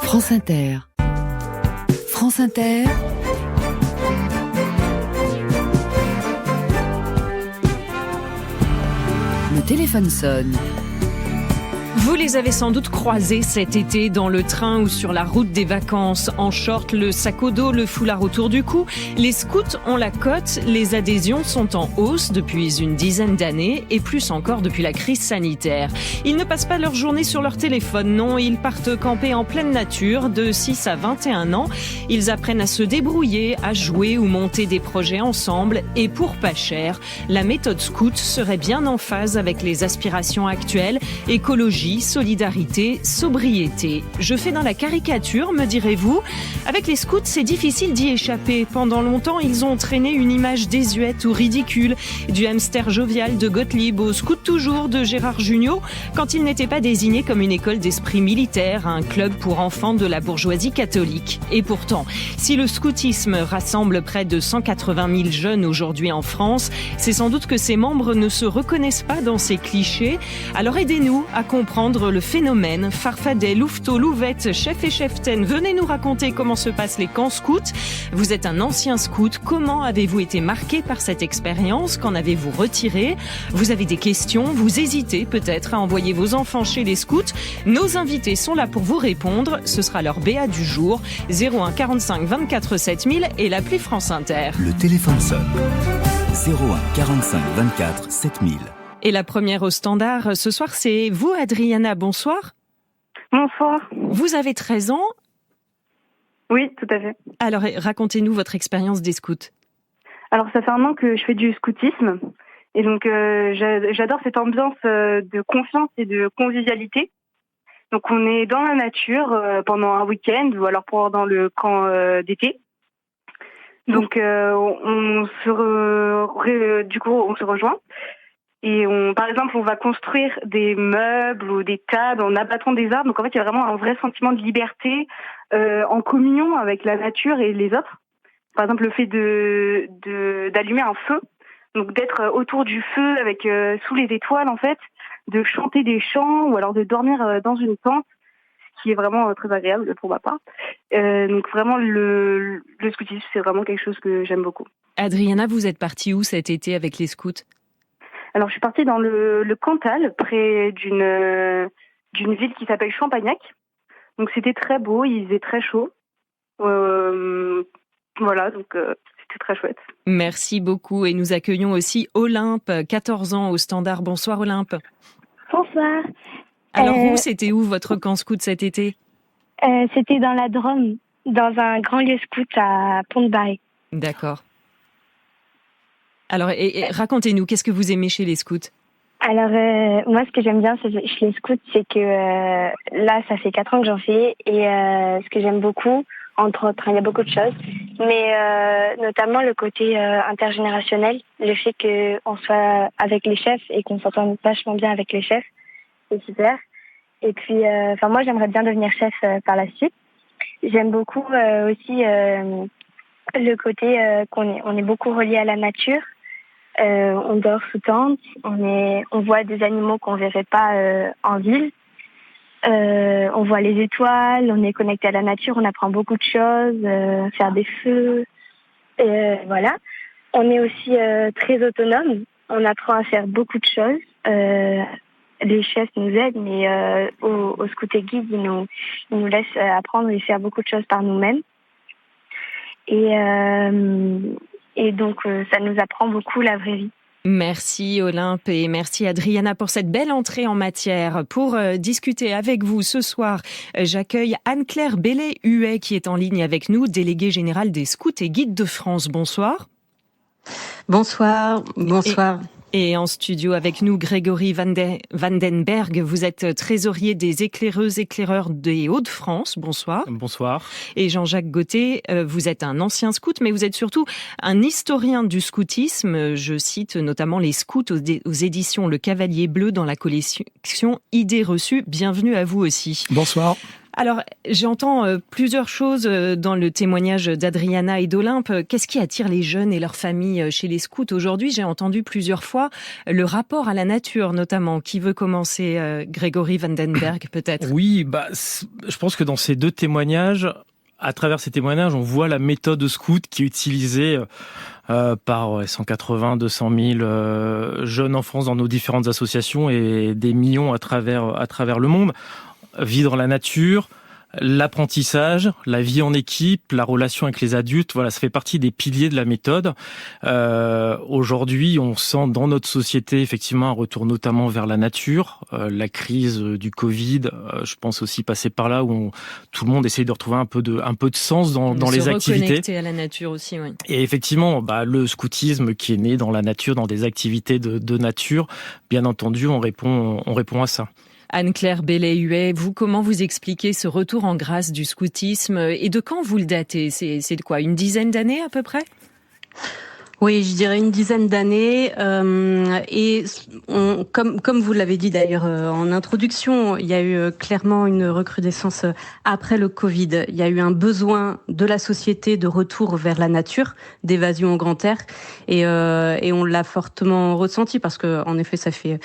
France Inter. France Inter. Le téléphone sonne. Vous les avez sans doute croisés cet été dans le train ou sur la route des vacances. En short, le sac au dos, le foulard autour du cou. Les scouts ont la cote. Les adhésions sont en hausse depuis une dizaine d'années et plus encore depuis la crise sanitaire. Ils ne passent pas leur journée sur leur téléphone, non. Ils partent camper en pleine nature de 6 à 21 ans. Ils apprennent à se débrouiller, à jouer ou monter des projets ensemble. Et pour pas cher, la méthode scout serait bien en phase avec les aspirations actuelles. Écologie, solidarité, sobriété. Je fais dans la caricature, me direz-vous. Avec les scouts, c'est difficile d'y échapper. Pendant longtemps, ils ont traîné une image désuète ou ridicule. Du hamster jovial de Gottlieb au scout toujours de Gérard Jugnot, quand il n'était pas désigné comme une école d'esprit militaire, un club pour enfants de la bourgeoisie catholique. Et pourtant, si le scoutisme rassemble près de 180 000 jeunes aujourd'hui en France, c'est sans doute que ses membres ne se reconnaissent pas dans ces clichés. Alors aidez-nous à comprendre le phénomène. Farfadet, Louveteau, Louvette, Chef et Cheftaine, venez nous raconter comment se passent les camps scouts. Vous êtes un ancien scout. Comment avez-vous été marqué par cette expérience? Qu'en avez-vous retiré? Vous avez des questions? Vous hésitez peut-être à envoyer vos enfants chez les scouts? Nos invités sont là pour vous répondre. Ce sera leur BA du jour. 01 45 24 7000 et l'appli France Inter. Le téléphone sonne. 01 45 24 7000. Et la première au standard ce soir, c'est vous, Adriana. Bonsoir. Bonsoir. Vous avez 13 ans. Oui, tout à fait. Alors, racontez-nous votre expérience des scouts. Alors, ça fait 1 an que je fais du scoutisme. Et donc, j'adore cette ambiance de confiance et de convivialité. Donc, on est dans la nature pendant un week-end ou alors pendant le camp d'été. Donc, on se rejoint. Et par exemple, on va construire des meubles ou des tables en abattant des arbres. Donc en fait, il y a vraiment un vrai sentiment de liberté en communion avec la nature et les autres. Par exemple, le fait d'allumer un feu, donc d'être autour du feu avec sous les étoiles en fait, de chanter des chants ou alors de dormir dans une tente, ce qui est vraiment très agréable pour ma part. Donc vraiment, le scoutisme, c'est vraiment quelque chose que j'aime beaucoup. Adriana, vous êtes partie où cet été avec les scouts ? Alors, je suis partie dans le Cantal, près d'une ville qui s'appelle Champagnac. Donc, c'était très beau, il faisait très chaud. Voilà, donc c'était très chouette. Merci beaucoup. Et nous accueillons aussi Olympe, 14 ans au standard. Bonsoir Olympe. Bonsoir. Alors c'était où votre camp scout cet été ? C'était dans la Drôme, dans un grand lieu scout à Pont-de-Barry. D'accord. Alors, et racontez-nous, qu'est-ce que vous aimez chez les scouts ? Alors, moi, ce que j'aime bien chez les scouts, c'est que là, ça fait 4 ans que j'en fais. Et ce que j'aime beaucoup, entre autres, il y a beaucoup de choses, mais notamment le côté intergénérationnel, le fait qu'on soit avec les chefs et qu'on s'entende vachement bien avec les chefs, c'est super. Et puis, moi, j'aimerais bien devenir chef par la suite. J'aime beaucoup aussi le côté qu'on est beaucoup relié à la nature. On dort sous tente, on voit des animaux qu'on verrait pas en ville. On voit les étoiles, on est connecté à la nature, on apprend beaucoup de choses, faire des feux, voilà. On est aussi très autonome, on apprend à faire beaucoup de choses. Les chefs nous aident, mais au scout et guide, ils nous laissent apprendre et faire beaucoup de choses par nous-mêmes. Et donc, ça nous apprend beaucoup la vraie vie. Merci Olympe et merci Adriana pour cette belle entrée en matière. Pour discuter avec vous ce soir, j'accueille Anne-Claire Bellet-Huet qui est en ligne avec nous, déléguée générale des Scouts et Guides de France. Bonsoir. Bonsoir. Et en studio avec nous, Grégory Vandenberg, vous êtes trésorier des éclaireurs des Hauts-de-France. Bonsoir. Bonsoir. Et Jean-Jacques Gauthier, vous êtes un ancien scout, mais vous êtes surtout un historien du scoutisme. Je cite notamment les scouts aux éditions Le Cavalier Bleu dans la collection Idées reçues. Bienvenue à vous aussi. Bonsoir. Alors, j'entends plusieurs choses dans le témoignage d'Adriana et d'Olympe. Qu'est-ce qui attire les jeunes et leurs familles chez les scouts aujourd'hui ? J'ai entendu plusieurs fois le rapport à la nature, notamment. Qui veut commencer ? Grégory Vandenberg, peut-être ? Oui, je pense que dans ces deux témoignages, à travers ces témoignages, on voit la méthode scout qui est utilisée par 180, 200 000 jeunes en France dans nos différentes associations et des millions à travers le monde. Vivre dans la nature, l'apprentissage, la vie en équipe, la relation avec les adultes, voilà, ça fait partie des piliers de la méthode. Aujourd'hui, on sent dans notre société effectivement un retour notamment vers la nature. La crise du Covid, je pense aussi passer par là où tout le monde essaye de retrouver un peu de sens dans les activités. Se reconnecter à la nature aussi, oui. Et effectivement, le scoutisme qui est né dans la nature, dans des activités de nature, bien entendu, on répond à ça. Anne-Claire Bellay-Huet, comment vous expliquez ce retour en grâce du scoutisme et de quand vous le datez ? C'est de quoi, une dizaine d'années à peu près ? Oui, je dirais une dizaine d'années. Et comme vous l'avez dit d'ailleurs en introduction, il y a eu clairement une recrudescence après le Covid. Il y a eu un besoin de la société de retour vers la nature, d'évasion au grand air, et on l'a fortement ressenti parce que en effet, ça fait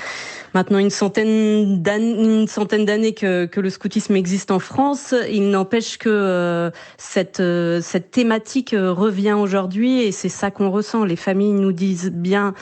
maintenant une centaine d'années que le scoutisme existe en France. Il n'empêche que cette thématique revient aujourd'hui et c'est ça qu'on ressent. Les familles nous disent bien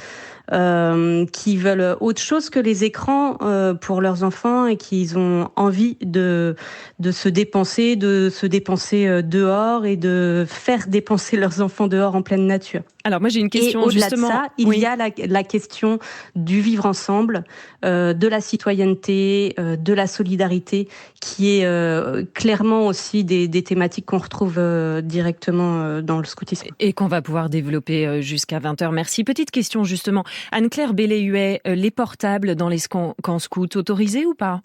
qui veulent autre chose que les écrans pour leurs enfants et qu'ils ont envie de se dépenser dehors et de faire dépenser leurs enfants dehors en pleine nature. Alors moi j'ai une question et au-delà justement. de ça, il y a la question du vivre ensemble, de la citoyenneté, de la solidarité, qui est clairement aussi des thématiques qu'on retrouve directement dans le scoutisme. Et qu'on va pouvoir développer jusqu'à 20h. Merci. Petite question justement. Anne-Claire Bellay-Huet, les portables dans les camps scouts, autorisés ou pas ?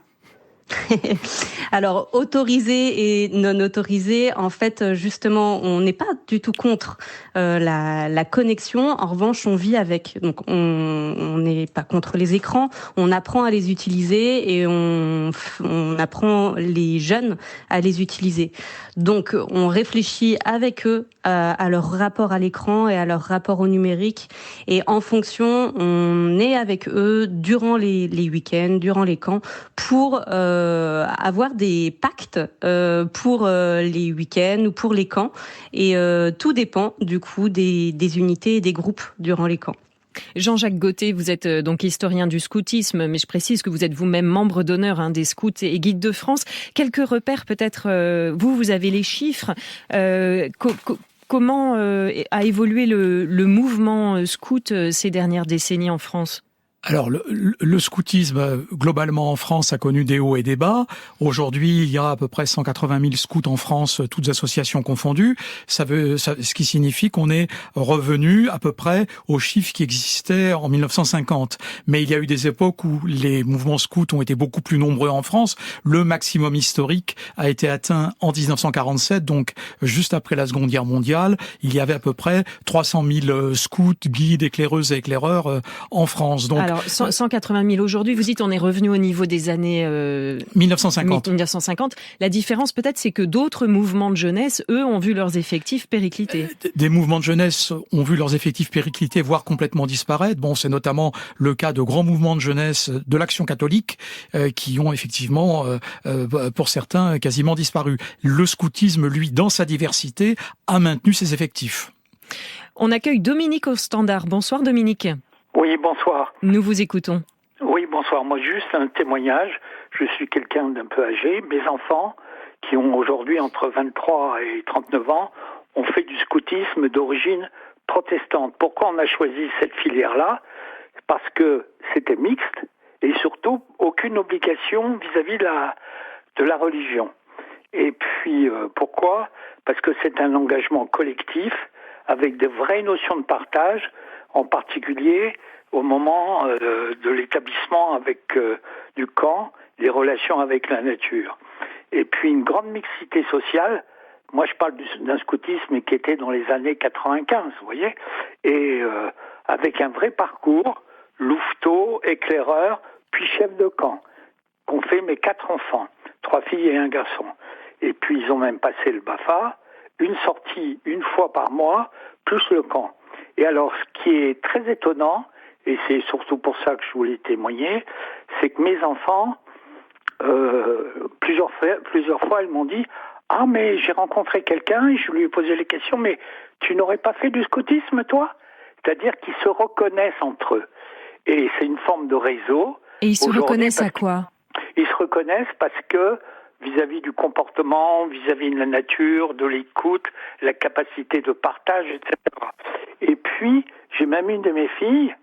Alors, autorisé et non autorisé, en fait, justement, on n'est pas du tout contre la connexion. En revanche, on vit avec. Donc, on n'est pas contre les écrans. On apprend à les utiliser et on apprend les jeunes à les utiliser. Donc, on réfléchit avec eux à leur rapport à l'écran et à leur rapport au numérique. Et en fonction, on est avec eux durant les week-ends, durant les camps, pour avoir des pactes pour les week-ends ou pour les camps. Et tout dépend du coup des unités et des groupes durant les camps. Jean-Jacques Gauthier, vous êtes donc historien du scoutisme, mais je précise que vous êtes vous-même membre d'honneur des scouts et guides de France. Quelques repères peut-être, vous avez les chiffres. Comment a évolué le mouvement scout ces dernières décennies en France ? Alors, le scoutisme, globalement en France, a connu des hauts et des bas. Aujourd'hui, il y a à peu près 180 000 scouts en France, toutes associations confondues. Ce qui signifie qu'on est revenu à peu près aux chiffres qui existaient en 1950. Mais il y a eu des époques où les mouvements scouts ont été beaucoup plus nombreux en France. Le maximum historique a été atteint en 1947, donc juste après la Seconde Guerre mondiale. Il y avait à peu près 300 000 scouts, guides, éclaireuses et éclaireurs en France. Donc, alors, 180 000 aujourd'hui, vous dites on est revenu au niveau des années 1950. La différence peut-être, c'est que d'autres mouvements de jeunesse, eux, ont vu leurs effectifs péricliter. Des mouvements de jeunesse ont vu leurs effectifs péricliter, voire complètement disparaître. Bon, c'est notamment le cas de grands mouvements de jeunesse de l'Action catholique qui ont effectivement, pour certains, quasiment disparu. Le scoutisme, lui, dans sa diversité, a maintenu ses effectifs. On accueille Dominique au standard. Bonsoir Dominique. Oui, bonsoir. Nous vous écoutons. Oui, bonsoir. Moi, juste un témoignage. Je suis quelqu'un d'un peu âgé. Mes enfants, qui ont aujourd'hui entre 23 et 39 ans, ont fait du scoutisme d'origine protestante. Pourquoi on a choisi cette filière-là ? Parce que c'était mixte et surtout aucune obligation vis-à-vis de la religion. Et puis, pourquoi ? Parce que c'est un engagement collectif avec de vraies notions de partage, en particulier au moment de l'établissement du camp, les relations avec la nature. Et puis une grande mixité sociale. Moi, je parle d'un scoutisme qui était dans les années 95, vous voyez, et avec un vrai parcours, louveteau, éclaireur, puis chef de camp, qu'ont fait mes 4 enfants, 3 filles et un garçon. Et puis ils ont même passé le BAFA, une sortie une fois par mois, plus le camp. Et alors, ce qui est très étonnant, et c'est surtout pour ça que je voulais témoigner, c'est que mes enfants, plusieurs fois, elles m'ont dit « Ah, mais j'ai rencontré quelqu'un et je lui ai posé les questions, mais tu n'aurais pas fait du scoutisme, toi ?» C'est-à-dire qu'ils se reconnaissent entre eux. Et c'est une forme de réseau. Et ils se reconnaissent à quoi ? Ils se reconnaissent parce que vis-à-vis du comportement, vis-à-vis de la nature, de l'écoute, la capacité de partage, etc. Et puis, j'ai même une de mes filles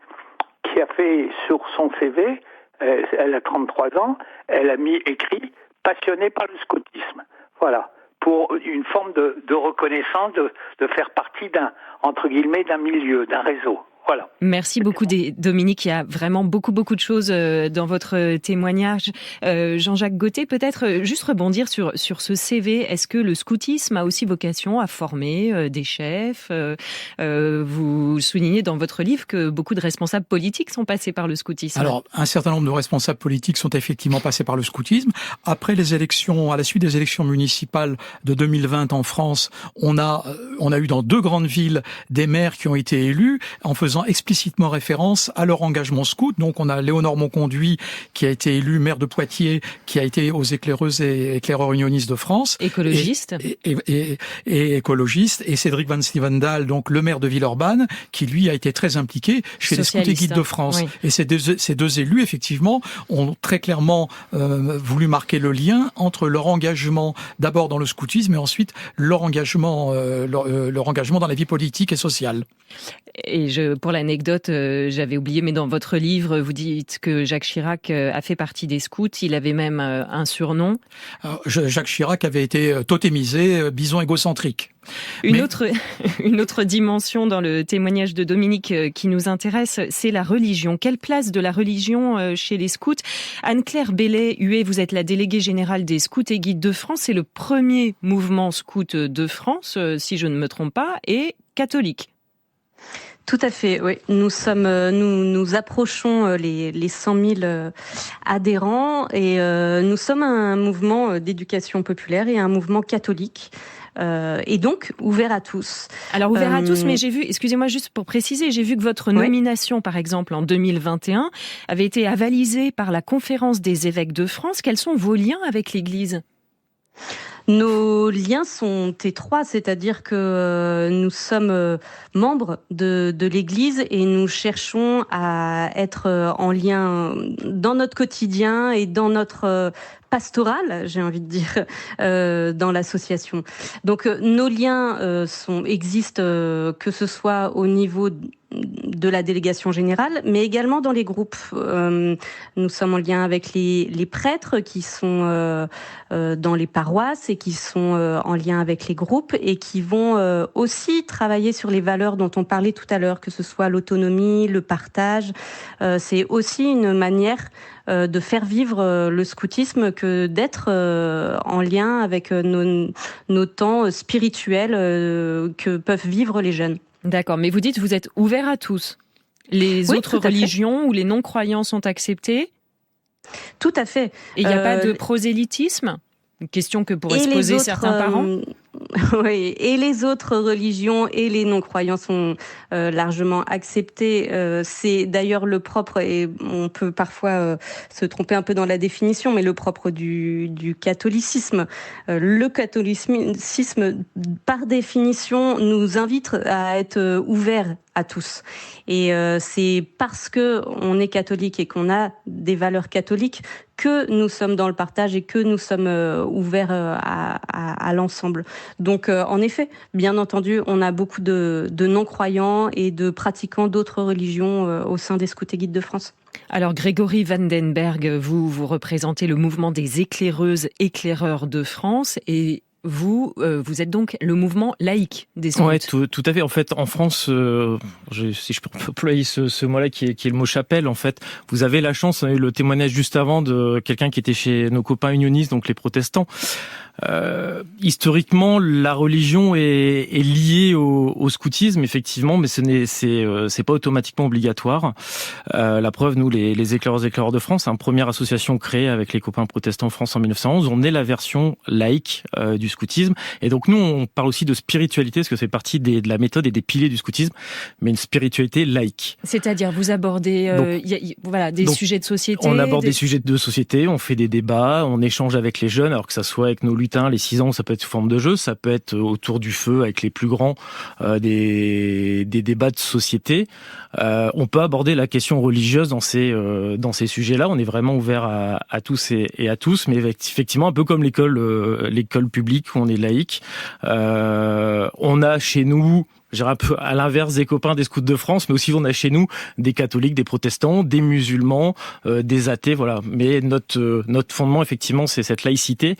qui a fait sur son CV, elle a 33 ans, elle a mis écrit « passionnée par le scoutisme ». Voilà, pour une forme de reconnaissance, de faire partie entre guillemets, d'un milieu, d'un réseau. Voilà. Merci beaucoup Dominique, il y a vraiment beaucoup de choses dans votre témoignage. Jean-Jacques Gauthier, peut-être juste rebondir sur ce CV. Est-ce que le scoutisme a aussi vocation à former des chefs ? Vous soulignez dans votre livre que beaucoup de responsables politiques sont passés par le scoutisme. Alors, un certain nombre de responsables politiques sont effectivement passés par le scoutisme. Après les élections, à la suite des élections municipales de 2020 en France, on a eu dans 2 grandes villes des maires qui ont été élus en faisant explicitement référence à leur engagement scout. Donc on a Léonore Monconduit qui a été élu maire de Poitiers, qui a été aux éclaireuses et éclaireurs unionistes de France. Écologiste. Et écologiste. Et Cédric Van Stevendal, donc le maire de Villeurbanne, qui lui a été très impliqué chez les Scouts et Guides de France. Oui. Et ces deux élus, effectivement, ont très clairement voulu marquer le lien entre leur engagement d'abord dans le scoutisme et ensuite leur engagement dans la vie politique et sociale. Et pour l'anecdote, j'avais oublié, mais dans votre livre, vous dites que Jacques Chirac a fait partie des scouts. Il avait même un surnom. Jacques Chirac avait été totémisé bison égocentrique. Une autre dimension dans le témoignage de Dominique qui nous intéresse, c'est la religion. Quelle place de la religion chez les scouts ? Anne-Claire Bellet-Huet, vous êtes la déléguée générale des Scouts et Guides de France. C'est le premier mouvement scout de France, si je ne me trompe pas, et catholique. Tout à fait, oui. Nous approchons les 100 000 adhérents et nous sommes un mouvement d'éducation populaire et un mouvement catholique. Et donc ouvert à tous. Alors ouvert à tous, mais j'ai vu, excusez-moi juste pour préciser, j'ai vu que votre nomination, par exemple, en 2021, avait été avalisée par la Conférence des évêques de France. Quels sont vos liens avec l'Église ? Nos liens sont étroits, c'est-à-dire que nous sommes membres de l'Église et nous cherchons à être en lien dans notre quotidien et dans notre pastorale, j'ai envie de dire, dans l'association. Donc nos liens existent que ce soit au niveau de la délégation générale, mais également dans les groupes. Nous sommes en lien avec les prêtres qui sont dans les paroisses et qui sont en lien avec les groupes et qui vont aussi travailler sur les valeurs dont on parlait tout à l'heure, que ce soit l'autonomie, le partage. C'est aussi une manière de faire vivre le scoutisme que d'être en lien avec nos temps spirituels que peuvent vivre les jeunes. D'accord, mais vous dites que vous êtes ouvert à tous. Les autres religions ou les non-croyants sont acceptés ? Tout à fait. Et il n'y a pas de prosélytisme ? Une question que pourraient se poser certains parents. Oui, et les autres religions et les non-croyants sont largement acceptés. C'est d'ailleurs le propre, et on peut parfois se tromper un peu dans la définition, mais le propre du catholicisme. Le catholicisme, par définition, nous invite à être ouverts à tous. Et c'est parce que on est catholique et qu'on a des valeurs catholiques que nous sommes dans le partage et que nous sommes ouverts à l'ensemble. Donc, en effet, bien entendu, on a beaucoup de non-croyants et de pratiquants d'autres religions au sein des Scouts et Guides de France. Alors, Grégory Vandenberg, vous représentez le mouvement des éclaireuses, éclaireurs de France et vous êtes donc le mouvement laïque des scouts. Ouais, tout à fait. En fait, en France, si je peux employer ce mot-là qui est le mot chapelle, en fait, vous avez la chance, on a eu le témoignage juste avant de quelqu'un qui était chez nos copains unionistes, donc les protestants. Historiquement, la religion est liée au scoutisme, effectivement, mais c'est pas automatiquement obligatoire. La preuve, nous, les éclaireurs de France, première association créée avec les copains protestants en France en 1911, on est la version laïque du scoutisme. Et donc nous, on parle aussi de spiritualité, parce que c'est partie de la méthode et des piliers du scoutisme, mais une spiritualité laïque. C'est-à-dire, vous abordez des sujets de société. On aborde des sujets de société, on fait des débats, on échange avec les jeunes, alors que ça soit avec nos lutins, les 6 ans, ça peut être sous forme de jeu, ça peut être autour du feu avec les plus grands, des débats de société. On peut aborder la question religieuse dans ces sujets-là. On est vraiment ouvert à tous et à tous, mais effectivement, un peu comme l'école publique où on est laïque. On a chez nous, je dirais un peu à l'inverse des copains des scouts de France, mais aussi on a chez nous des catholiques, des protestants, des musulmans, des athées, voilà. Mais notre fondement, effectivement, c'est cette laïcité.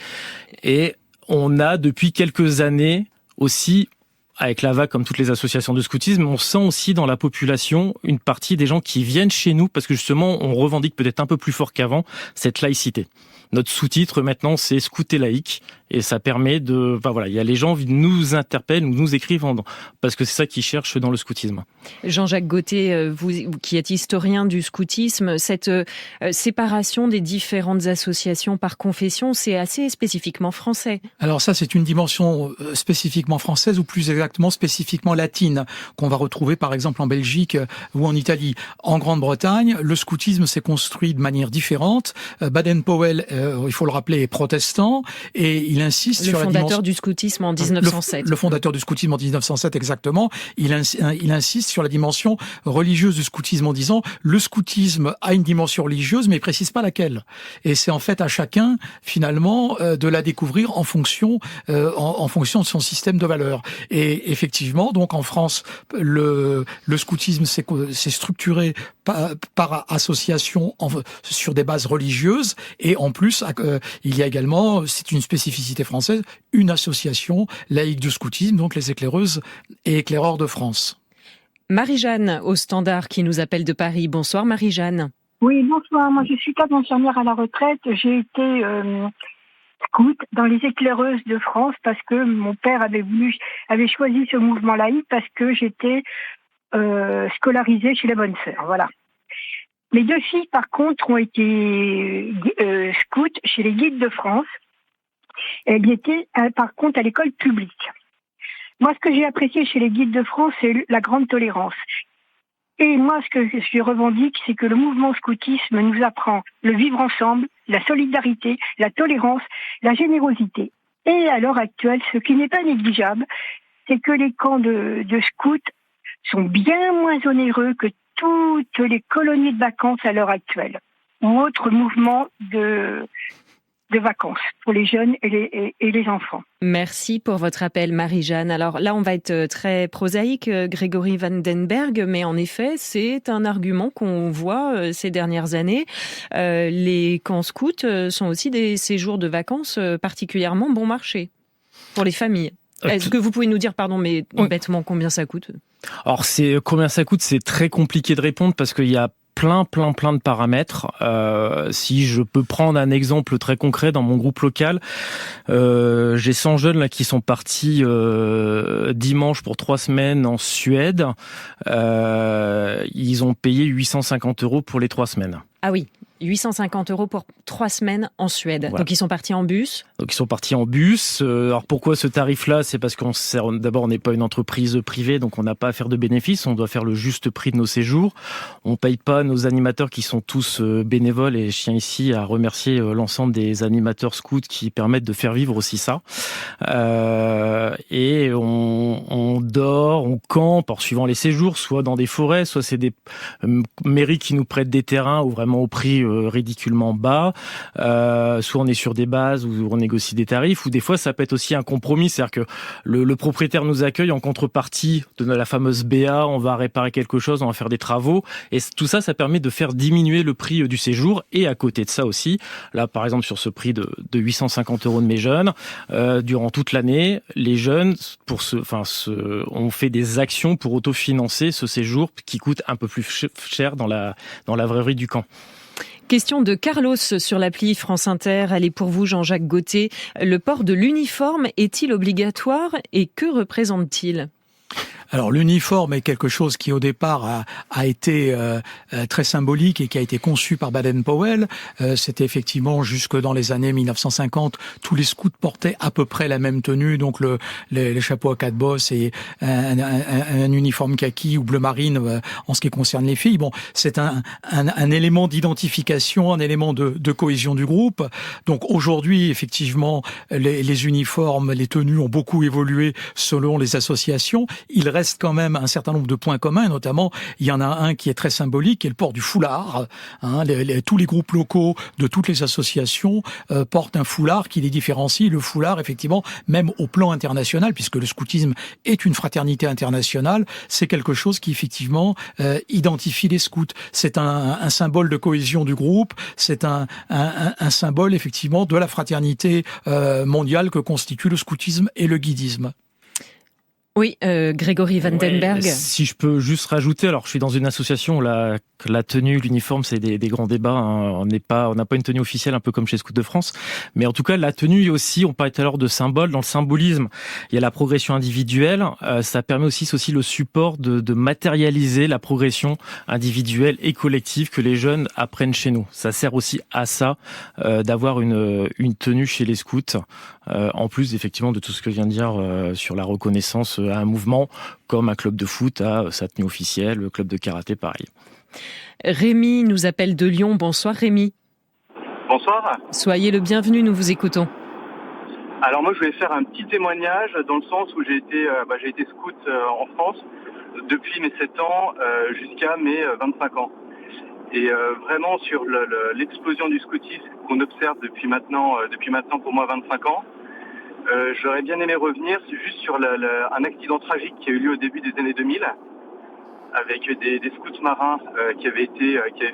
Et on a depuis quelques années aussi, avec la vague comme toutes les associations de scoutisme, on sent aussi dans la population une partie des gens qui viennent chez nous parce que justement on revendique peut-être un peu plus fort qu'avant cette laïcité. Notre sous-titre maintenant c'est Scout et laïque et ça permet de, il y a les gens qui nous interpellent, nous écrivent parce que c'est ça qu'ils cherchent dans le scoutisme. Jean-Jacques Gauthier, vous qui êtes historien du scoutisme, cette séparation des différentes associations par confession, c'est assez spécifiquement français. Alors ça, c'est une dimension spécifiquement française ou plus exactement spécifiquement latine qu'on va retrouver par exemple en Belgique ou en Italie. En Grande-Bretagne, le scoutisme s'est construit de manière différente. Baden-Powell, il faut le rappeler, est protestant et il insiste sur la dimension... Le fondateur du scoutisme en 1907. Le fondateur du scoutisme en 1907, exactement. Il insiste sur la dimension religieuse du scoutisme en disant le scoutisme a une dimension religieuse, mais il précise pas laquelle. Et c'est en fait à chacun, finalement, de la découvrir en fonction de son système de valeurs. Et effectivement, donc en France, le scoutisme s'est structuré par association sur des bases religieuses. Et en plus, il y a également, c'est une spécificité française, une association laïque du scoutisme, donc les éclaireuses et éclaireurs de France. Marie-Jeanne au standard qui nous appelle de Paris. Bonsoir Marie-Jeanne. Oui, bonsoir. Moi je suis cadre infirmière à la retraite. J'ai été scout dans les éclaireuses de France parce que mon père avait choisi ce mouvement laïque parce que j'étais scolarisée chez les Bonnes Sœurs. Voilà. Mes 2 filles, par contre, ont été scouts chez les Guides de France. Elles étaient, par contre, à l'école publique. Moi, ce que j'ai apprécié chez les Guides de France, c'est la grande tolérance. Et moi, ce que je revendique, c'est que le mouvement scoutisme nous apprend le vivre ensemble, la solidarité, la tolérance, la générosité. Et à l'heure actuelle, ce qui n'est pas négligeable, c'est que les camps de scouts sont bien moins onéreux que toutes les colonies de vacances à l'heure actuelle, ou autres mouvements de vacances pour les jeunes et les enfants. Merci pour votre appel, Marie-Jeanne. Alors là, on va être très prosaïque, Grégory Vandenberg, mais en effet, c'est un argument qu'on voit ces dernières années. Les camps scouts sont aussi des séjours de vacances particulièrement bon marché pour les familles. Est-ce que vous pouvez nous dire, bêtement, combien ça coûte ? Alors, combien ça coûte, c'est très compliqué de répondre parce qu'il y a plein de paramètres. Si je peux prendre un exemple très concret dans mon groupe local, j'ai 100 jeunes là qui sont partis dimanche pour 3 semaines en Suède. Ils ont payé 850 € pour les 3 semaines. Ah oui, 850 € pour 3 semaines en Suède. Voilà. Donc ils sont partis en bus. Alors pourquoi ce tarif-là ? C'est parce d'abord on n'est pas une entreprise privée, donc on n'a pas à faire de bénéfices. On doit faire le juste prix de nos séjours. On paye pas nos animateurs qui sont tous bénévoles, et je tiens ici à remercier l'ensemble des animateurs scouts qui permettent de faire vivre aussi ça. Et on dort, on campe, suivant les séjours, soit dans des forêts, soit c'est des mairies qui nous prêtent des terrains où vraiment effectivement au prix ridiculement bas, soit on est sur des bases où on négocie des tarifs, ou des fois ça peut être aussi un compromis, c'est-à-dire que le propriétaire nous accueille en contrepartie de la fameuse BA, on va réparer quelque chose, on va faire des travaux, et tout ça, ça permet de faire diminuer le prix du séjour. Et à côté de ça aussi, là par exemple sur ce prix de 850 € de mes jeunes, durant toute l'année, les jeunes on fait des actions pour autofinancer ce séjour qui coûte un peu plus cher dans la vraie vie du camp. Question de Carlos sur l'appli France Inter. Elle est pour vous, Jean-Jacques Gauthier. Le port de l'uniforme est-il obligatoire et que représente-t-il ? Alors l'uniforme est quelque chose qui au départ a été très symbolique et qui a été conçu par Baden-Powell. C'était effectivement jusque dans les années 1950, tous les scouts portaient à peu près la même tenue, donc les chapeaux à 4 bosses et un uniforme kaki ou bleu marine en ce qui concerne les filles. Bon, c'est un élément d'identification, un élément de cohésion du groupe. Donc aujourd'hui, effectivement, les uniformes, les tenues ont beaucoup évolué selon les associations. Il reste quand même un certain nombre de points communs, notamment il y en a un qui est très symbolique, qui est le port du foulard. Tous les groupes locaux de toutes les associations portent un foulard qui les différencie. Le foulard, effectivement, même au plan international, puisque le scoutisme est une fraternité internationale, c'est quelque chose qui effectivement identifie les scouts. C'est un symbole de cohésion du groupe, c'est un symbole effectivement de la fraternité mondiale que constituent le scoutisme et le guidisme. Oui, Grégory Vandenberg. Si je peux juste rajouter, alors je suis dans une association où la tenue, l'uniforme, c'est des grands débats. Hein. On n'a pas une tenue officielle, un peu comme chez Scouts de France. Mais en tout cas, la tenue aussi, on parlait tout à l'heure de symbole. Dans le symbolisme, il y a la progression individuelle. Ça permet aussi le support de matérialiser la progression individuelle et collective que les jeunes apprennent chez nous. Ça sert aussi à ça, d'avoir une tenue chez les scouts. En plus, effectivement, de tout ce que je viens de dire sur la reconnaissance à un mouvement, comme un club de foot a sa tenue officielle, le club de karaté, pareil. Rémi nous appelle de Lyon. Bonsoir Rémi. Bonsoir. Soyez le bienvenu, nous vous écoutons. Alors moi je voulais faire un petit témoignage dans le sens où j'ai été scout en France depuis mes 7 ans jusqu'à mes 25 ans. Et vraiment sur l'explosion du scoutisme qu'on observe depuis maintenant pour moi 25 ans, j'aurais bien aimé revenir juste sur un accident tragique qui a eu lieu au début des années 2000 avec des scouts marins qui avaient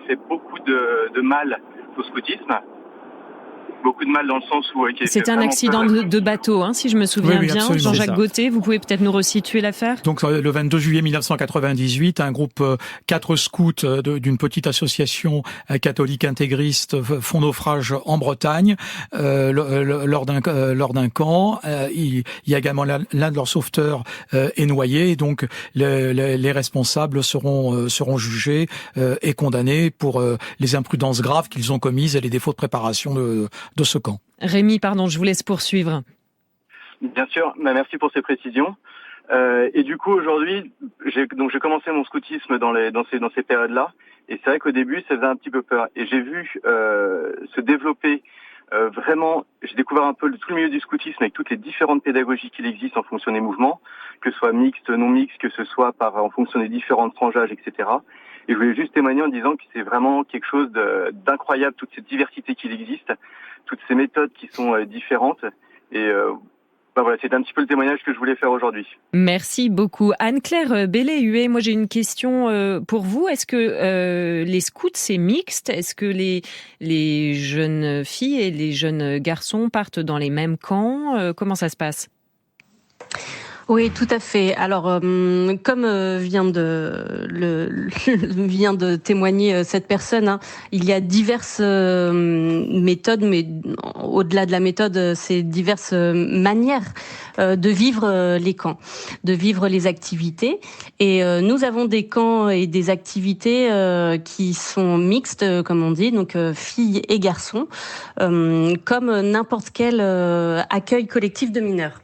fait beaucoup de mal au scoutisme. Beaucoup de mal dans le sens où... C'est un accident de bateau, hein, si je me souviens bien. Absolument. Jean-Jacques Gauthier, vous pouvez peut-être nous resituer l'affaire ? Donc le 22 juillet 1998, un groupe 4 scouts d'une petite association catholique intégriste font naufrage en Bretagne lors d'un camp. Il y a également l'un de leurs sauveteurs est noyé, et donc les responsables seront jugés et condamnés pour les imprudences graves qu'ils ont commises et les défauts de préparation de ce camp. Rémi, pardon, je vous laisse poursuivre. Bien sûr, merci pour ces précisions. Et du coup, aujourd'hui, j'ai commencé mon scoutisme dans ces périodes-là. Et c'est vrai qu'au début, ça faisait un petit peu peur. Et j'ai vu se développer vraiment, j'ai découvert un peu tout le milieu du scoutisme avec toutes les différentes pédagogies qu'il existe en fonction des mouvements, que ce soit mixte, non mixte, que ce soit en fonction des différentes franges, etc. Et je voulais juste témoigner en disant que c'est vraiment quelque chose d'incroyable, toute cette diversité qu'il existe, toutes ces méthodes qui sont différentes. Et voilà, c'est un petit peu le témoignage que je voulais faire aujourd'hui. Merci beaucoup. Anne-Claire Bellé-Huet, moi j'ai une question pour vous. Est-ce que les scouts, c'est mixte ? Est-ce que les jeunes filles et les jeunes garçons partent dans les mêmes camps ? Comment ça se passe ? Oui, tout à fait. Alors, comme vient de témoigner cette personne, hein, il y a diverses méthodes, mais au-delà de la méthode, c'est diverses manières de vivre les camps, de vivre les activités. Et nous avons des camps et des activités qui sont mixtes, comme on dit, donc filles et garçons, comme n'importe quel accueil collectif de mineurs.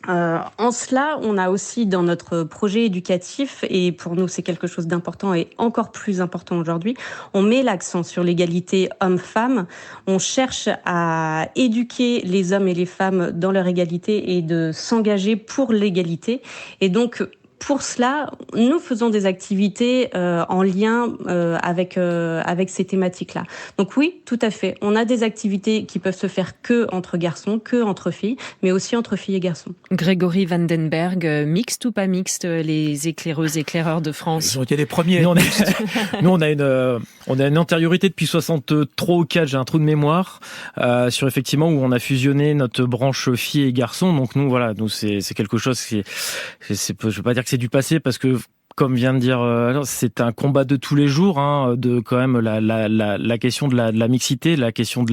En cela, on a aussi dans notre projet éducatif, et pour nous c'est quelque chose d'important et encore plus important aujourd'hui, on met l'accent sur l'égalité homme-femme. On cherche à éduquer les hommes et les femmes dans leur égalité et de s'engager pour l'égalité. Et donc, pour cela, nous faisons des activités en lien avec ces thématiques-là. Donc oui, tout à fait. On a des activités qui peuvent se faire que entre garçons, que entre filles, mais aussi entre filles et garçons. Grégory Vandenberg, mixte ou pas mixte, les éclaireuses, éclaireurs de France? Ils ont été les premiers. Nous, on a une antériorité depuis 63 ou 4, j'ai un trou de mémoire, sur effectivement où on a fusionné notre branche filles et garçons. Donc nous, c'est quelque chose qui je veux pas dire que c'est du passé parce que, comme vient de dire, c'est un combat de tous les jours, de quand même la question de la mixité, la question de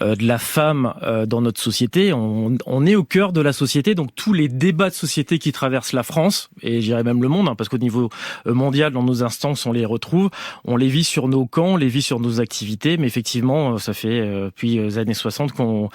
la femme dans notre société. On est au cœur de la société, donc tous les débats de société qui traversent la France et j'irais même le monde, parce qu'au niveau mondial, dans nos instances, on les retrouve, on les vit sur nos camps, on les vit sur nos activités. Mais effectivement, ça fait depuis les années 60 qu'on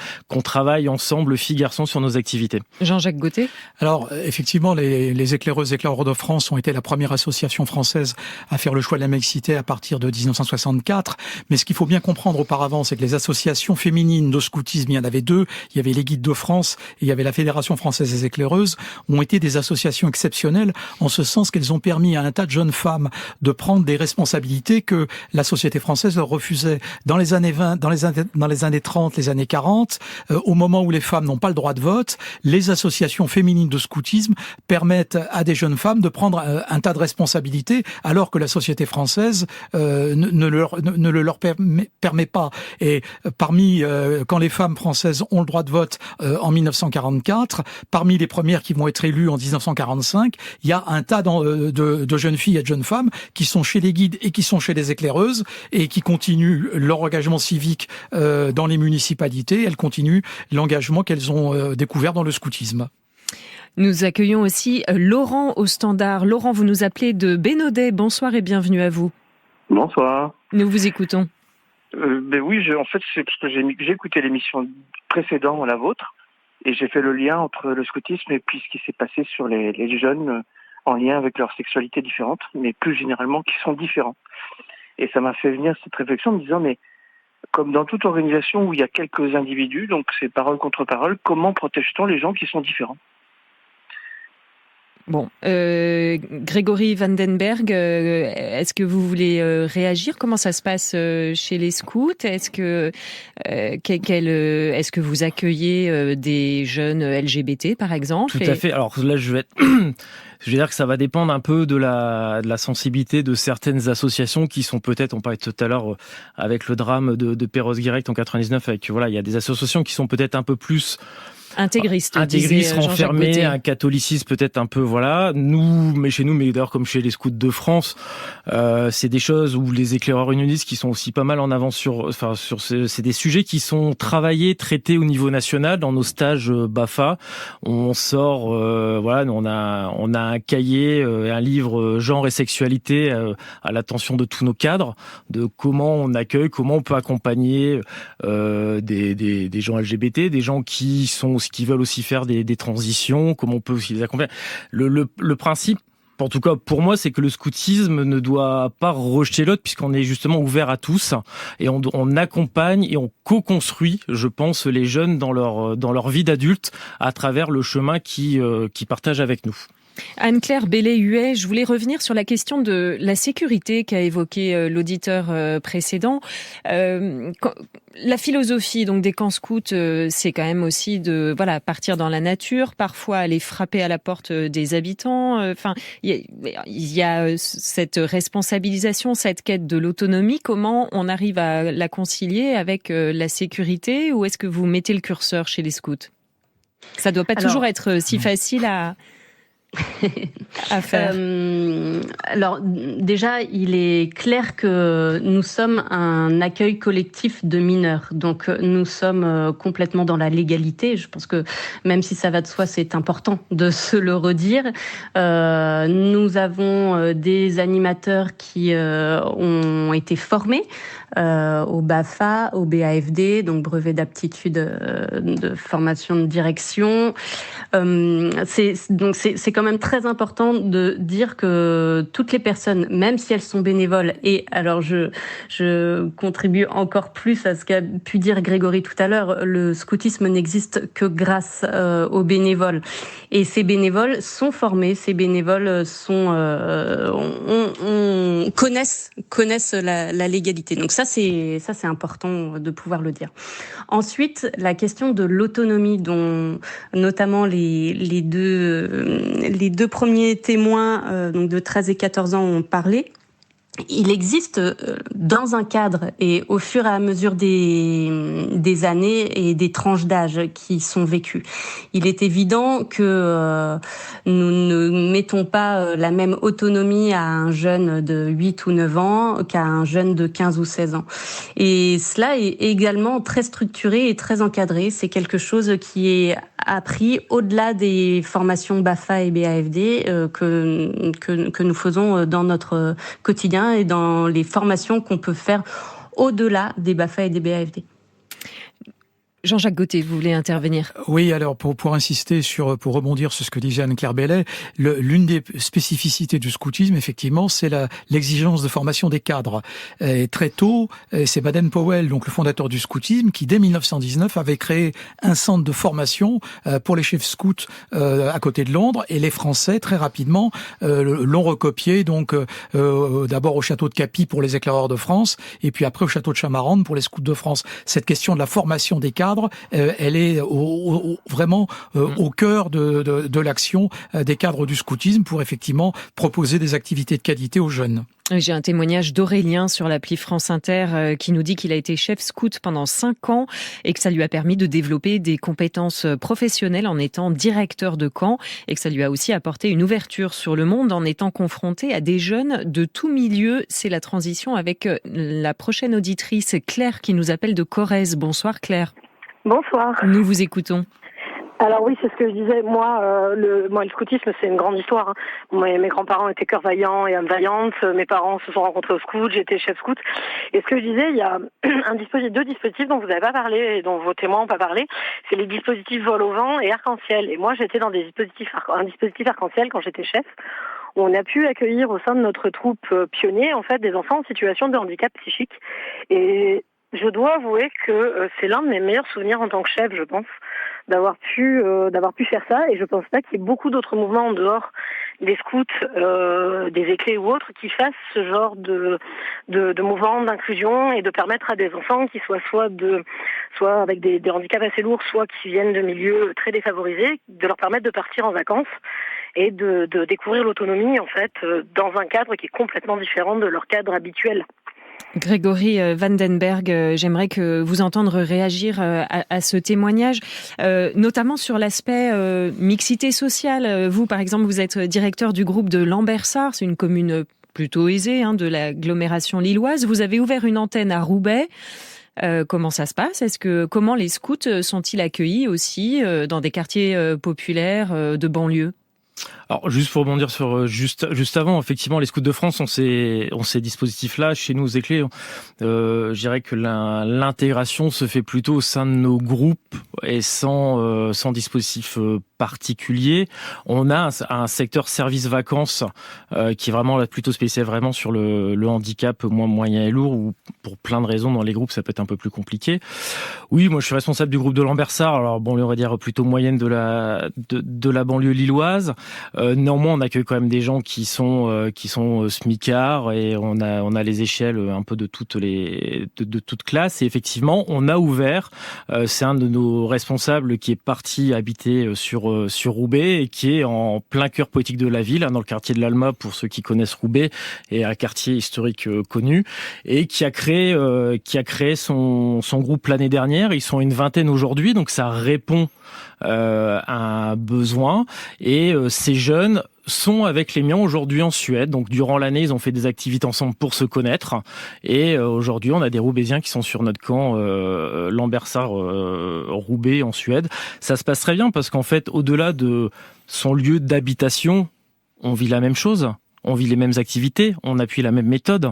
travaille ensemble, filles garçons, sur nos activités. Jean-Jacques Gauthier. Alors effectivement, les éclaireuses éclaireurs de France ont été la première association française à faire le choix de la mixité à partir de 1964. Mais ce qu'il faut bien comprendre auparavant, c'est que les associations féminines de scoutisme, il y en avait deux. Il y avait les Guides de France et il y avait la Fédération française des éclaireuses, ont été des associations exceptionnelles en ce sens qu'elles ont permis à un tas de jeunes femmes de prendre des responsabilités que la société française leur refusait. Dans les années 20, dans les années 30, les années 40, au moment où les femmes n'ont pas le droit de vote, les associations féminines de scoutisme permettent à des jeunes femmes de prendre un tas de responsabilités, alors que la société française ne le leur permet pas. Et quand les femmes françaises ont le droit de vote en 1944, parmi les premières qui vont être élues en 1945, il y a un tas de jeunes filles et de jeunes femmes qui sont chez les guides et qui sont chez les éclaireuses et qui continuent leur engagement civique dans les municipalités. Elles continuent l'engagement qu'elles ont découvert dans le scoutisme. Nous accueillons aussi Laurent au standard. Laurent, vous nous appelez de Bénodet. Bonsoir et bienvenue à vous. Bonsoir. Nous vous écoutons. Oui, en fait, c'est parce que j'ai écouté l'émission précédente, la vôtre, et j'ai fait le lien entre le scoutisme et puis ce qui s'est passé sur les jeunes en lien avec leur sexualité différente, mais plus généralement qui sont différents. Et ça m'a fait venir cette réflexion en me disant, mais comme dans toute organisation où il y a quelques individus, donc c'est parole contre parole, comment protège-t-on les gens qui sont différents ? Bon, Grégory Vandenberg, est-ce que vous voulez réagir ? Comment ça se passe chez les scouts ? Est-ce que vous accueillez des jeunes LGBT, par exemple ? Tout à fait. Alors là, je vais dire que ça va dépendre un peu de la sensibilité de certaines associations qui sont peut-être, on parlait tout à l'heure avec le drame de Perros-Guirec en 99, il y a des associations qui sont peut-être un peu plus intégriste, renfermé, un catholicisme peut-être un peu, mais chez nous, mais d'ailleurs comme chez les scouts de France, c'est des choses où les éclaireurs unionistes qui sont aussi pas mal en avance c'est des sujets qui sont travaillés, traités au niveau national dans nos stages BAFA. On sort, on a un cahier, un livre genre et sexualité à l'attention de tous nos cadres, de comment on accueille, comment on peut accompagner des gens LGBT, des gens qui veulent aussi faire des transitions, comment on peut aussi les accompagner. Le principe, en tout cas pour moi, c'est que le scoutisme ne doit pas rejeter l'autre puisqu'on est justement ouvert à tous et on accompagne et on co-construit, je pense, les jeunes dans leur vie d'adulte à travers le chemin qu'ils partagent avec nous. Anne-Claire Bellay-Huet, je voulais revenir sur la question de la sécurité qu'a évoqué l'auditeur précédent. La philosophie donc des camps scouts, c'est quand même aussi de partir dans la nature, parfois aller frapper à la porte des habitants. Il y a cette responsabilisation, cette quête de l'autonomie. Comment on arrive à la concilier avec la sécurité, ou est-ce que vous mettez le curseur chez les scouts ? Ça doit pas toujours être si facile à faire. Alors déjà, il est clair que nous sommes un accueil collectif de mineurs, donc nous sommes complètement dans la légalité. Je pense que même si ça va de soi, c'est important de se le redire. Nous avons des animateurs qui ont été formés au BAFA, au BAFD, donc brevet d'aptitude de formation de direction. C'est quand même très important de dire que toutes les personnes, même si elles sont bénévoles, et alors je contribue encore plus à ce qu'a pu dire Grégory tout à l'heure, le scoutisme n'existe que grâce aux bénévoles. Et ces bénévoles sont formés, ces bénévoles sont connaissent la légalité. Donc ça c'est important de pouvoir le dire. Ensuite, la question de l'autonomie dont notamment les deux premiers témoins donc de 13 et 14 ans ont parlé. Il existe dans un cadre et au fur et à mesure des années et des tranches d'âge qui sont vécues. Il est évident que nous ne mettons pas la même autonomie à un jeune de 8 ou 9 ans qu'à un jeune de 15 ou 16 ans. Et cela est également très structuré et très encadré. C'est quelque chose qui est appris au-delà des formations BAFA et BAFD que nous faisons dans notre quotidien et dans les formations qu'on peut faire au-delà des BAFA et des BAFD. Jean-Jacques Gauthier, vous voulez intervenir? Oui, alors pour insister pour rebondir sur ce que disait Anne-Claire Bellet, l'une des spécificités du scoutisme, effectivement, c'est l'exigence de formation des cadres. Et très tôt, c'est Baden-Powell, donc le fondateur du scoutisme, qui dès 1919 avait créé un centre de formation pour les chefs scouts à côté de Londres, et les Français très rapidement l'ont recopié, donc d'abord au château de Capy pour les éclaireurs de France, et puis après au château de Chamarande pour les scouts de France. Cette question de la formation des cadres, elle est vraiment au cœur de l'action des cadres du scoutisme pour effectivement proposer des activités de qualité aux jeunes. J'ai un témoignage d'Aurélien sur l'appli France Inter qui nous dit qu'il a été chef scout pendant 5 ans et que ça lui a permis de développer des compétences professionnelles en étant directeur de camp et que ça lui a aussi apporté une ouverture sur le monde en étant confronté à des jeunes de tout milieu. C'est la transition avec la prochaine auditrice, Claire, qui nous appelle de Corrèze. Bonsoir Claire. Bonsoir. Nous vous écoutons. Alors oui, c'est ce que je disais. Moi, le scoutisme, c'est une grande histoire. Mes grands-parents étaient cœurs vaillants et âmes vaillantes. Mes parents se sont rencontrés au scout. J'étais chef scout. Et ce que je disais, il y a deux dispositifs dont vous n'avez pas parlé et dont vos témoins n'ont pas parlé. C'est les dispositifs vol au vent et arc-en-ciel. Et moi, j'étais dans un dispositif arc-en-ciel quand j'étais chef, où on a pu accueillir au sein de notre troupe pionnier, en fait, des enfants en situation de handicap psychique. Et je dois avouer que c'est l'un de mes meilleurs souvenirs en tant que chef, je pense, d'avoir pu faire ça. Et je pense pas qu'il y ait beaucoup d'autres mouvements en dehors des scouts, des éclés ou autres, qui fassent ce genre de mouvement d'inclusion et de permettre à des enfants qui soit avec des handicaps assez lourds, soit qui viennent de milieux très défavorisés, de leur permettre de partir en vacances et de découvrir l'autonomie, en fait, dans un cadre qui est complètement différent de leur cadre habituel. Grégory Vandenberg, j'aimerais que vous entendre réagir à ce témoignage, notamment sur l'aspect mixité sociale. Vous, par exemple, vous êtes directeur du groupe de Lambersart, c'est une commune plutôt aisée de l'agglomération lilloise. Vous avez ouvert une antenne à Roubaix. Comment ça se passe? Comment les scouts sont-ils accueillis aussi dans des quartiers populaires de banlieue? Alors, juste pour rebondir sur juste avant, effectivement, les Scouts de France ont ces dispositifs-là. Chez nous, aux Éclés, je dirais que l'intégration se fait plutôt au sein de nos groupes et sans dispositif particulier. On a un secteur service vacances qui est vraiment là, plutôt spécialisé vraiment sur le handicap moyen et lourd, où pour plein de raisons dans les groupes ça peut être un peu plus compliqué. Oui, moi je suis responsable du groupe de Lambersart. Alors bon, on va dire plutôt moyenne de la banlieue lilloise. Néanmoins, on accueille quand même des gens qui sont smicards et on a les échelles un peu de toutes classes. Et effectivement, on a ouvert. C'est un de nos responsables qui est parti habiter sur Roubaix et qui est en plein cœur poétique de la ville, dans le quartier de l'Alma pour ceux qui connaissent Roubaix, et un quartier historique connu, et qui a créé son groupe l'année dernière. Ils sont une vingtaine aujourd'hui, donc ça répond à un besoin. Et ces jeunes sont avec les miens aujourd'hui en Suède. Donc durant l'année, ils ont fait des activités ensemble pour se connaître. Et aujourd'hui, on a des Roubaisiens qui sont sur notre camp Lambersart Roubaix en Suède. Ça se passe très bien parce qu'en fait, au-delà de son lieu d'habitation, on vit la même chose. On vit les mêmes activités. On appuie la même méthode.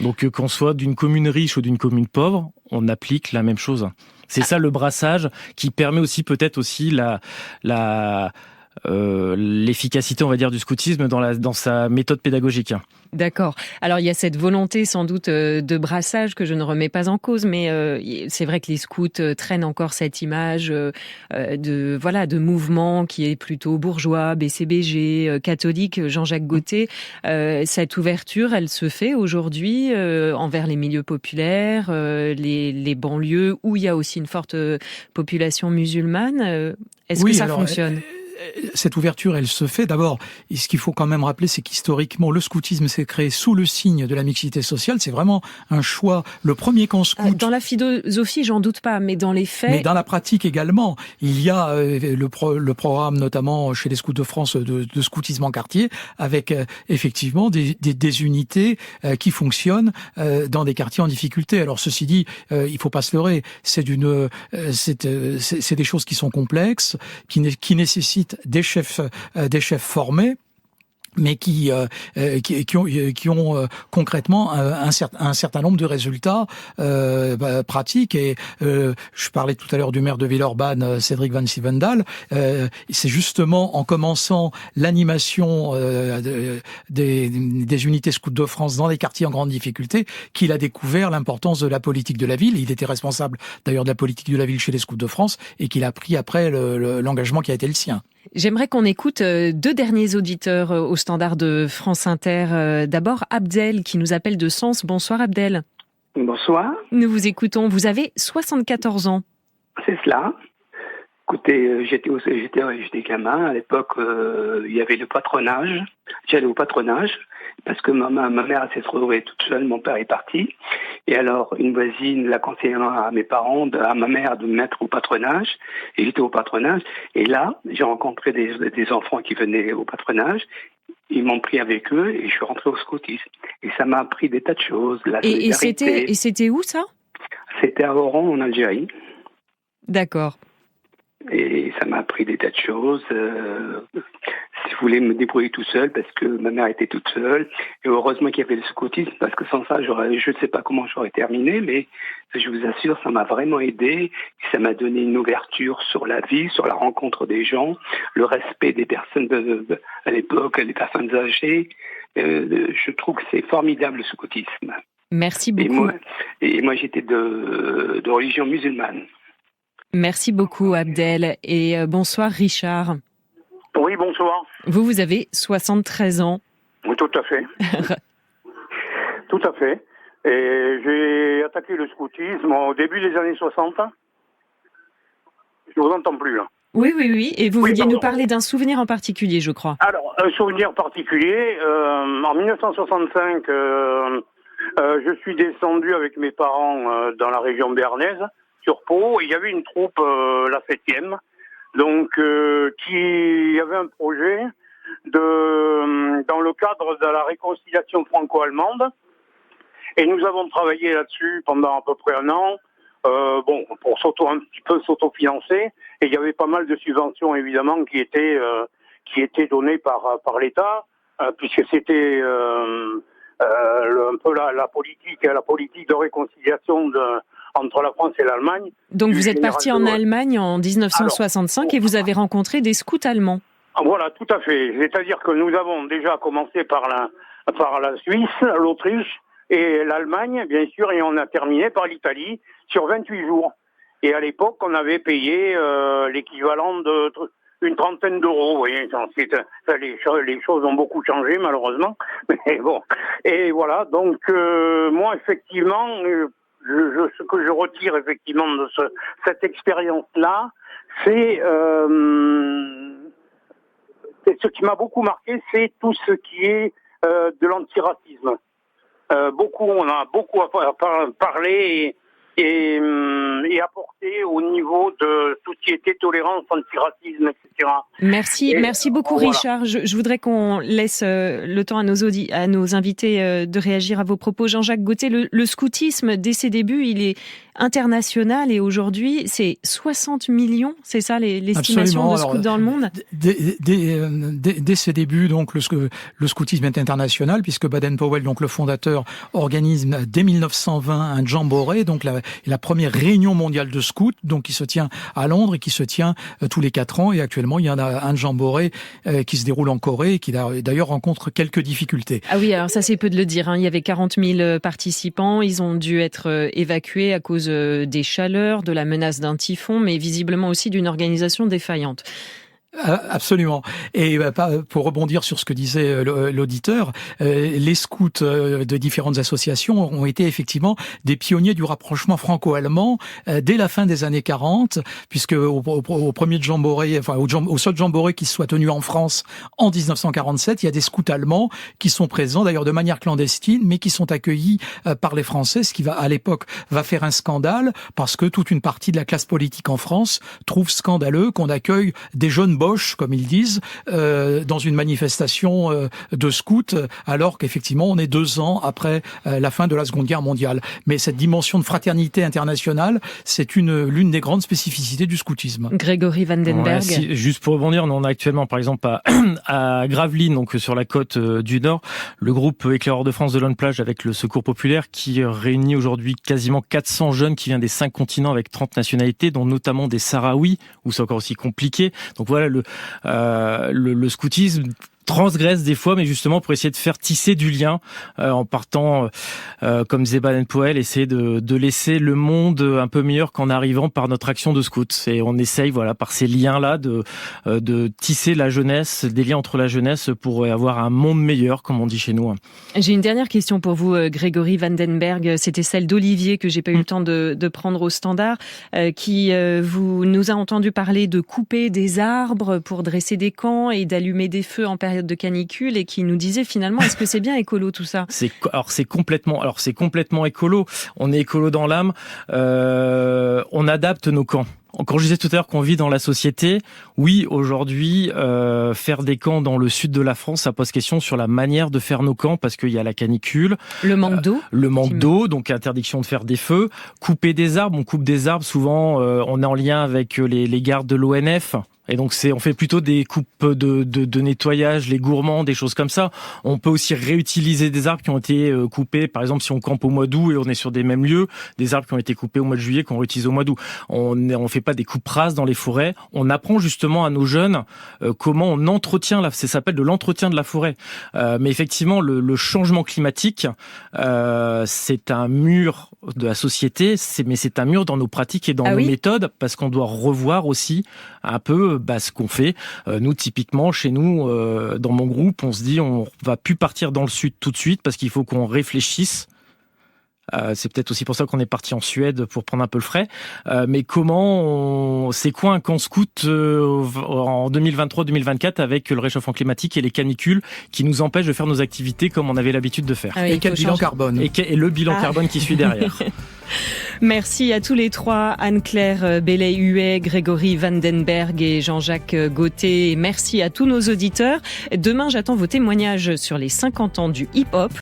Donc qu'on soit d'une commune riche ou d'une commune pauvre, on applique la même chose. C'est ça le brassage qui permet aussi peut-être aussi l'efficacité, on va dire, du scoutisme dans sa méthode pédagogique. D'accord. Alors il y a cette volonté sans doute de brassage que je ne remets pas en cause, mais c'est vrai que les scouts traînent encore cette image de mouvement qui est plutôt bourgeois, BCBG, catholique, Jean-Jacques Gaultier. Cette ouverture, elle se fait aujourd'hui envers les milieux populaires, les banlieues où il y a aussi une forte population musulmane. Est-ce que ça fonctionne ? Cette ouverture, elle se fait. D'abord, ce qu'il faut quand même rappeler, c'est qu'historiquement, le scoutisme s'est créé sous le signe de la mixité sociale. C'est vraiment un choix. Le premier camp scout... Dans la philosophie, j'en doute pas, mais dans les faits... Mais dans la pratique également. Il y a le programme, notamment chez les Scouts de France, de scoutisme en quartier, avec effectivement des unités qui fonctionnent dans des quartiers en difficulté. Alors, ceci dit, il faut pas se leurrer. C'est des choses qui sont complexes, qui nécessitent des chefs formés, mais qui ont concrètement un certain nombre de résultats pratiques. Et je parlais tout à l'heure du maire de Villeurbanne, Cédric Van Sivendal. C'est justement en commençant l'animation des unités scouts de France dans les quartiers en grande difficulté qu'il a découvert l'importance de la politique de la ville. Il était responsable d'ailleurs de la politique de la ville chez les Scouts de France et qu'il a pris après l'engagement qui a été le sien. J'aimerais qu'on écoute deux derniers auditeurs au standard de France Inter. D'abord, Abdel, qui nous appelle de Sens. Bonsoir, Abdel. Bonsoir. Nous vous écoutons. Vous avez 74 ans. C'est cela. Écoutez, j'étais gamin. À l'époque, il y avait le patronage. J'allais au patronage parce que ma mère s'est retrouvée toute seule. Mon père est parti. Et alors, une voisine l'a conseillé à mes parents, à ma mère, de me mettre au patronage. Et j'étais au patronage. Et là, j'ai rencontré des enfants qui venaient au patronage. Ils m'ont pris avec eux et je suis rentré au scoutisme. Et ça m'a appris des tas de choses. Et c'était où ça ? C'était à Oran, en Algérie. D'accord. Et ça m'a appris des tas de choses. Si vous voulez, me débrouiller tout seul parce que ma mère était toute seule. Et heureusement qu'il y avait le scoutisme parce que sans ça, je ne sais pas comment j'aurais terminé, mais je vous assure, ça m'a vraiment aidé. Ça m'a donné une ouverture sur la vie, sur la rencontre des gens, le respect des personnes à l'époque, les personnes âgées. Je trouve que c'est formidable le scoutisme. Merci beaucoup. Et moi j'étais de religion musulmane. Merci beaucoup, Abdel. Et bonsoir, Richard. Oui, bonsoir. Vous avez 73 ans. Oui, tout à fait. Tout à fait. Et j'ai attaqué le scoutisme au début des années 60. Je vous entends plus, là. Oui. Et vous vouliez nous parler d'un souvenir en particulier, je crois. Alors, un souvenir particulier. En 1965, je suis descendu avec mes parents dans la région béarnaise, sur Pau. Il y avait une troupe, la 7e, donc qui avait un projet dans le cadre de la réconciliation franco-allemande. Et nous avons travaillé là-dessus pendant à peu près un an, pour un petit peu s'autofinancer. Et il y avait pas mal de subventions évidemment qui étaient données par l'État, puisque c'était un peu la politique de réconciliation entre la France et l'Allemagne. Donc vous êtes parti en Allemagne en 1965 et vous avez rencontré des scouts allemands. Voilà, tout à fait. C'est-à-dire que nous avons déjà commencé par la Suisse, l'Autriche et l'Allemagne, bien sûr, et on a terminé par l'Italie sur 28 jours. Et à l'époque, on avait payé l'équivalent d'une trentaine d'euros. Vous voyez, les choses ont beaucoup changé, malheureusement. Mais bon. Et voilà, donc moi, effectivement, ce que je retire effectivement de cette expérience-là, c'est ce qui m'a beaucoup marqué, c'est tout ce qui est de l'antiracisme. On a beaucoup parlé et apporté au niveau de tout ce qui était tolérance, antiracisme, etc. Merci beaucoup, voilà. Richard. Je voudrais qu'on laisse le temps à nos invités de réagir à vos propos. Jean-Jacques Gaultier, le scoutisme, dès ses débuts, il est international et aujourd'hui, c'est 60 millions, c'est ça l'estimation de scouts dans le monde ? Dès ses débuts, donc le scoutisme est international puisque Baden-Powell, donc le fondateur, organise dès 1920 un jamboree, donc la première réunion mondiale de scouts, donc qui se tient à Londres et qui se tient tous les 4 ans. Et actuellement, il y en a un de Jamboree qui se déroule en Corée et qui d'ailleurs rencontre quelques difficultés. Ah oui, alors ça c'est peu de le dire. Il y avait 40 000 participants. Ils ont dû être évacués à cause des chaleurs, de la menace d'un typhon, mais visiblement aussi d'une organisation défaillante. Absolument. Et pour rebondir sur ce que disait l'auditeur, les scouts de différentes associations ont été effectivement des pionniers du rapprochement franco-allemand dès la fin des années 40, puisque au premier Jamboree, enfin au seul Jamboree qui soit tenu en France en 1947, il y a des scouts allemands qui sont présents, d'ailleurs de manière clandestine, mais qui sont accueillis par les Français, ce qui va à l'époque va faire un scandale, parce que toute une partie de la classe politique en France trouve scandaleux qu'on accueille des jeunes comme ils disent, dans une manifestation de scouts, alors qu'effectivement on est 2 ans après la fin de la Seconde Guerre mondiale. Mais cette dimension de fraternité internationale, c'est l'une des grandes spécificités du scoutisme. Grégory Vandenberg. Ouais, juste pour rebondir, on a actuellement par exemple à Gravelines, donc sur la côte du Nord, le groupe Éclaireurs de France de Lone Plage avec le Secours Populaire qui réunit aujourd'hui quasiment 400 jeunes qui viennent des 5 continents avec 30 nationalités, dont notamment des Sahraouis, où c'est encore aussi compliqué. Donc voilà, le scoutisme transgresse des fois, mais justement pour essayer de faire tisser du lien en partant, comme disait Baden-Powell, essayer de laisser le monde un peu meilleur qu'en arrivant par notre action de scout. Et on essaye, voilà, par ces liens-là, de tisser la jeunesse, des liens entre la jeunesse pour avoir un monde meilleur, comme on dit chez nous. J'ai une dernière question pour vous, Grégory Vandenberg. C'était celle d'Olivier que j'ai pas eu le temps de prendre au standard, qui nous a entendu parler de couper des arbres pour dresser des camps et d'allumer des feux en période de canicule, et qui nous disait finalement, est-ce que c'est bien écolo tout ça ? C'est complètement écolo. On est écolo dans l'âme. On adapte nos camps. Quand je disais tout à l'heure qu'on vit dans la société, oui, aujourd'hui, faire des camps dans le sud de la France, ça pose question sur la manière de faire nos camps, parce qu'il y a la canicule. Le manque d'eau. Donc interdiction de faire des feux. Couper des arbres, on coupe des arbres, souvent on est en lien avec les gardes de l'ONF. Et donc on fait plutôt des coupes de nettoyage, les gourmands, des choses comme ça. On peut aussi réutiliser des arbres qui ont été coupés. Par exemple, si on campe au mois d'août et on est sur des mêmes lieux, des arbres qui ont été coupés au mois de juillet qu'on réutilise au mois d'août. On fait pas des coupes rases dans les forêts. On apprend justement à nos jeunes comment on entretient ça s'appelle de l'entretien de la forêt. Mais effectivement, le changement climatique, c'est un mur de la société, mais c'est un mur dans nos pratiques et dans nos méthodes, parce qu'on doit revoir aussi un peu ce qu'on fait. Nous, typiquement, chez nous, dans mon groupe, on se dit on va plus partir dans le sud tout de suite parce qu'il faut qu'on réfléchisse. C'est peut-être aussi pour ça qu'on est parti en Suède pour prendre un peu le frais. Mais c'est quoi un camp scout en 2023-2024 avec le réchauffement climatique et les canicules qui nous empêchent de faire nos activités comme on avait l'habitude de faire. Et quel bilan carbone ? Et le bilan carbone qui suit derrière. Merci à tous les trois, Anne-Claire Belley-Huet, Grégory Vandenberg et Jean-Jacques Gauthier. Merci à tous nos auditeurs. Demain, j'attends vos témoignages sur les 50 ans du hip-hop.